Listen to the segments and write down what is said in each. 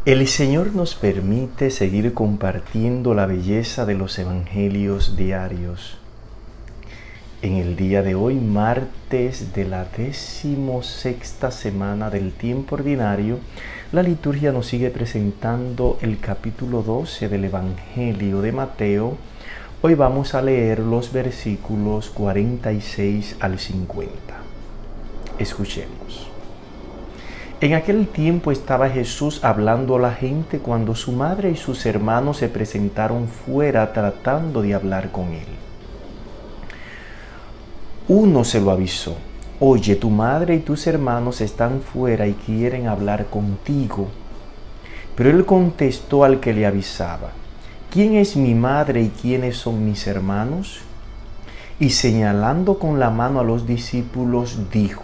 El Señor nos permite seguir compartiendo la belleza de los evangelios diarios. En el día de hoy, martes de la 16ª semana del tiempo ordinario, la liturgia nos sigue presentando el capítulo 12 del Evangelio de Mateo. Hoy vamos a leer los versículos 46 al 50. Escuchemos. En aquel tiempo estaba Jesús hablando a la gente cuando su madre y sus hermanos se presentaron fuera tratando de hablar con él. Uno se lo avisó: «Oye, tu madre y tus hermanos están fuera y quieren hablar contigo». Pero él contestó al que le avisaba: «¿Quién es mi madre y quiénes son mis hermanos?». Y señalando con la mano a los discípulos, dijo: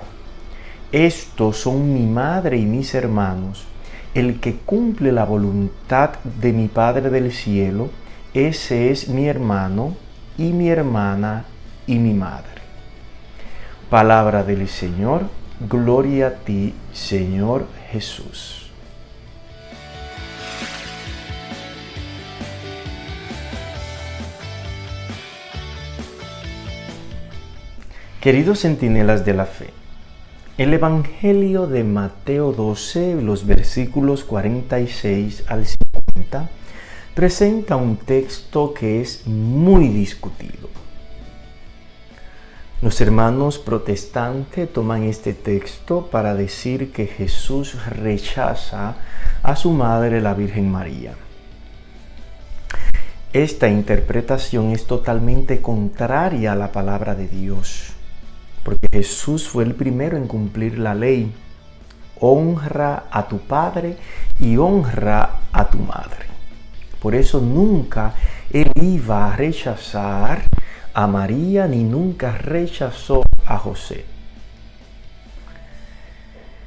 «Estos son mi madre y mis hermanos. El que cumple la voluntad de mi Padre del cielo, ese es mi hermano y mi hermana y mi madre». Palabra del Señor. Gloria a ti, Señor Jesús. Queridos centinelas de la fe, el Evangelio de Mateo 12, los versículos 46 al 50, presenta un texto que es muy discutido. Los hermanos protestantes toman este texto para decir que Jesús rechaza a su madre, la Virgen María. Esta interpretación es totalmente contraria a la palabra de Dios, porque Jesús fue el primero en cumplir la ley. Honra a tu padre y honra a tu madre. Por eso nunca él iba a rechazar a María ni nunca rechazó a José.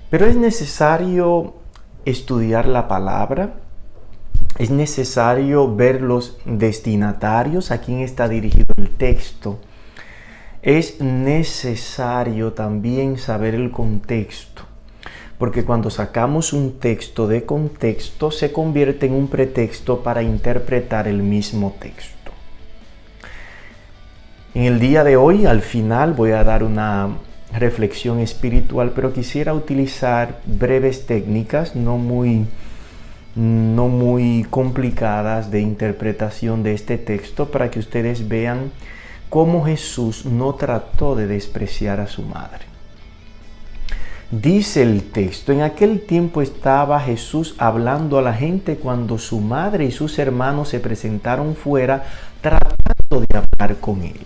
Pero es necesario estudiar la palabra, es necesario ver los destinatarios, a quién está dirigido el texto. Es necesario también saber el contexto, porque cuando sacamos un texto de contexto se convierte en un pretexto para interpretar el mismo texto. En el día de hoy, al final, voy a dar una reflexión espiritual, pero quisiera utilizar breves técnicas, no muy complicadas de interpretación de este texto, para que ustedes vean cómo Jesús no trató de despreciar a su madre. Dice el texto: en aquel tiempo estaba Jesús hablando a la gente cuando su madre y sus hermanos se presentaron fuera tratando de hablar con él.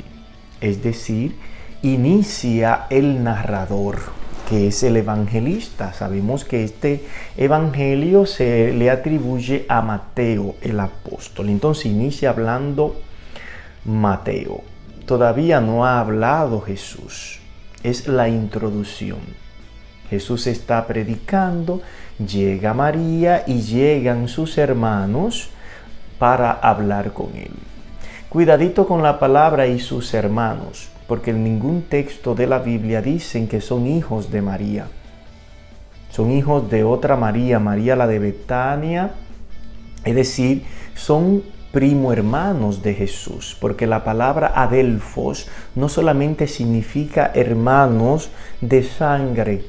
Es decir, inicia el narrador, que es el evangelista. Sabemos que este evangelio se le atribuye a Mateo, el apóstol. Entonces inicia hablando Mateo. Todavía no ha hablado Jesús. Es la introducción. Jesús está predicando, llega María y llegan sus hermanos para hablar con él. Cuidadito con la palabra «y sus hermanos», porque en ningún texto de la Biblia dicen que son hijos de María. Son hijos de otra María, María la de Betania, es decir, son primo hermanos de Jesús, porque la palabra adelfos no solamente significa hermanos de sangre,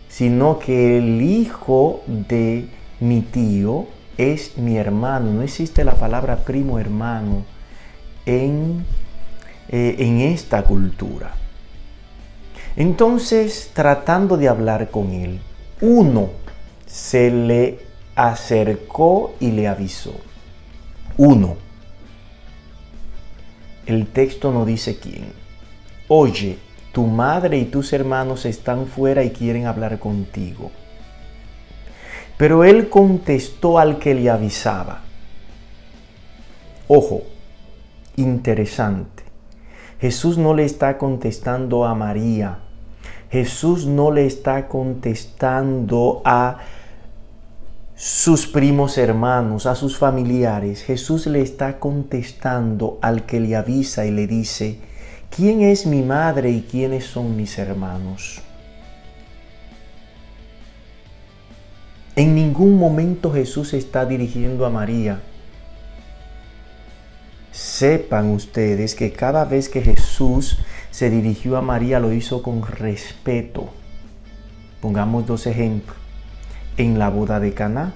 sino que el hijo de mi tío es mi hermano. No existe la palabra primo hermano en esta cultura. Entonces, tratando de hablar con él, uno se le acercó y le avisó. Uno. El texto no dice quién. «Oye, tu madre y tus hermanos están fuera y quieren hablar contigo». Pero él contestó al que le avisaba. Ojo, interesante. Jesús no le está contestando a María. Jesús no le está contestando a sus primos hermanos, a sus familiares. Jesús le está contestando al que le avisa y le dice: ¿quién es mi madre y quiénes son mis hermanos? En ningún momento Jesús se está dirigiendo a María. Sepan ustedes que cada vez que Jesús se dirigió a María lo hizo con respeto. Pongamos 2 ejemplos. En la boda de Caná,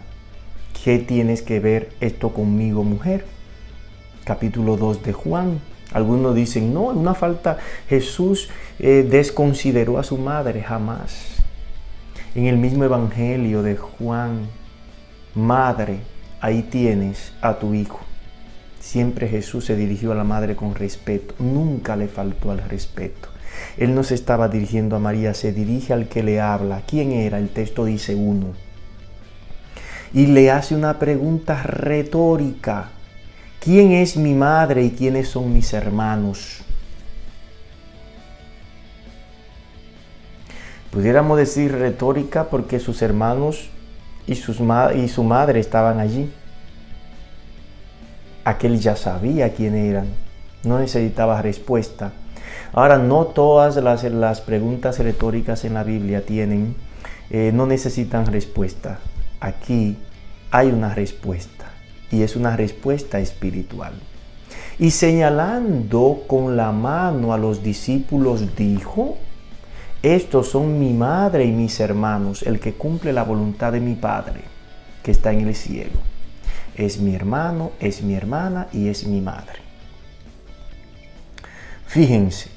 ¿qué tienes que ver esto conmigo, mujer? Capítulo 2 de Juan. Algunos dicen, no, es una falta. Jesús desconsideró a su madre, jamás. En el mismo evangelio de Juan, madre, ahí tienes a tu hijo. Siempre Jesús se dirigió a la madre con respeto, nunca le faltó al respeto. Él no se estaba dirigiendo a María, se dirige al que le habla. ¿Quién era? El texto dice uno. Y le hace una pregunta retórica. ¿Quién es mi madre y quiénes son mis hermanos? Pudiéramos decir retórica porque sus hermanos y su madre estaban allí. Aquel ya sabía quién eran, no necesitaba respuesta. Ahora, no todas las preguntas retóricas en la Biblia no necesitan respuesta. Aquí hay una respuesta y es una respuesta espiritual. Y señalando con la mano a los discípulos dijo: estos son mi madre y mis hermanos, el que cumple la voluntad de mi Padre que está en el cielo. Es mi hermano, es mi hermana y es mi madre. Fíjense,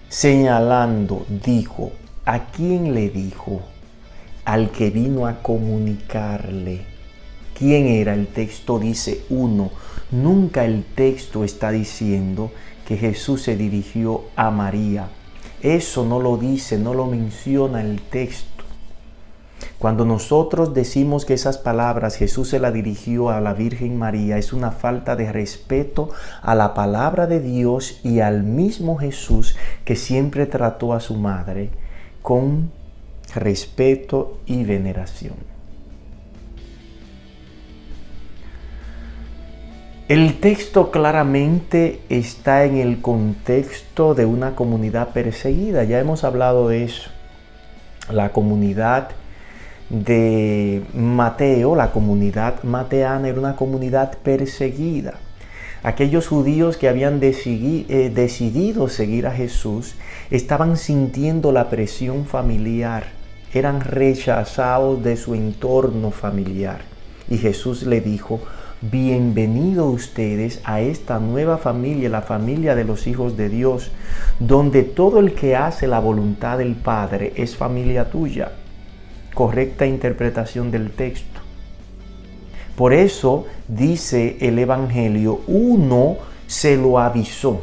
señalando, dijo. ¿A quién le dijo? Al que vino a comunicarle. ¿Quién era? El texto dice uno. Nunca el texto está diciendo que Jesús se dirigió a María. Eso no lo dice, no lo menciona el texto. Cuando nosotros decimos que esas palabras Jesús se las dirigió a la Virgen María, es una falta de respeto a la palabra de Dios y al mismo Jesús que siempre trató a su madre con respeto y veneración. El texto claramente está en el contexto de una comunidad perseguida. Ya hemos hablado de eso. La comunidad de Mateo, la comunidad mateana, era una comunidad perseguida. Aquellos judíos que habían decidido seguir a Jesús estaban sintiendo la presión familiar, eran rechazados de su entorno familiar. Y Jesús le dijo: bienvenidos ustedes a esta nueva familia, la familia de los hijos de Dios, donde todo el que hace la voluntad del Padre es familia tuya. Correcta interpretación del texto. Por eso dice el Evangelio, uno se lo avisó.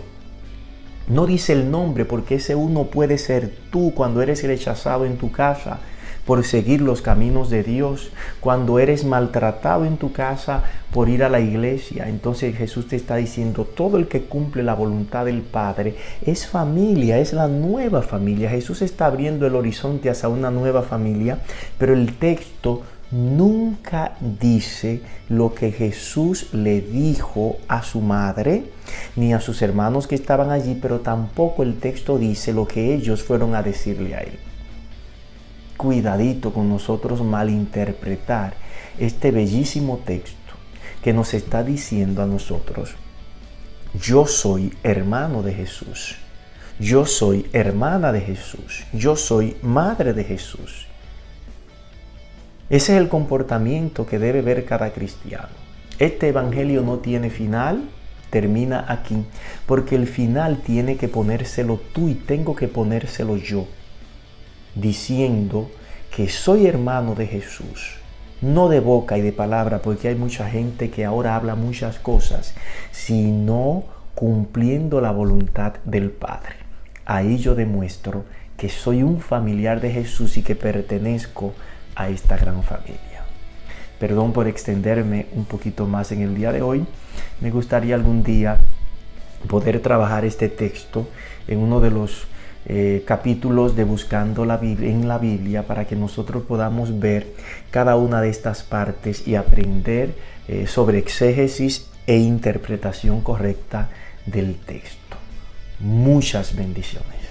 No dice el nombre, porque ese uno puede ser tú cuando eres rechazado en tu casa por seguir los caminos de Dios, cuando eres maltratado en tu casa por ir a la iglesia. Entonces Jesús te está diciendo, todo el que cumple la voluntad del Padre es familia, es la nueva familia. Jesús está abriendo el horizonte hacia una nueva familia, pero el texto nunca dice lo que Jesús le dijo a su madre, ni a sus hermanos que estaban allí, pero tampoco el texto dice lo que ellos fueron a decirle a él. Cuidadito con nosotros malinterpretar este bellísimo texto que nos está diciendo a nosotros: yo soy hermano de Jesús, yo soy hermana de Jesús, yo soy madre de Jesús. Ese es el comportamiento que debe ver cada cristiano. Este evangelio no tiene final, termina aquí, porque el final tiene que ponérselo tú y tengo que ponérselo yo, diciendo que soy hermano de Jesús, no de boca y de palabra, porque hay mucha gente que ahora habla muchas cosas, sino cumpliendo la voluntad del Padre. Ahí yo demuestro que soy un familiar de Jesús y que pertenezco a esta gran familia. Perdón por extenderme un poquito más en el día de hoy. Me gustaría algún día poder trabajar este texto en uno de los capítulos de Buscando la Biblia, en la Biblia, para que nosotros podamos ver cada una de estas partes y aprender sobre exégesis e interpretación correcta del texto. Muchas bendiciones.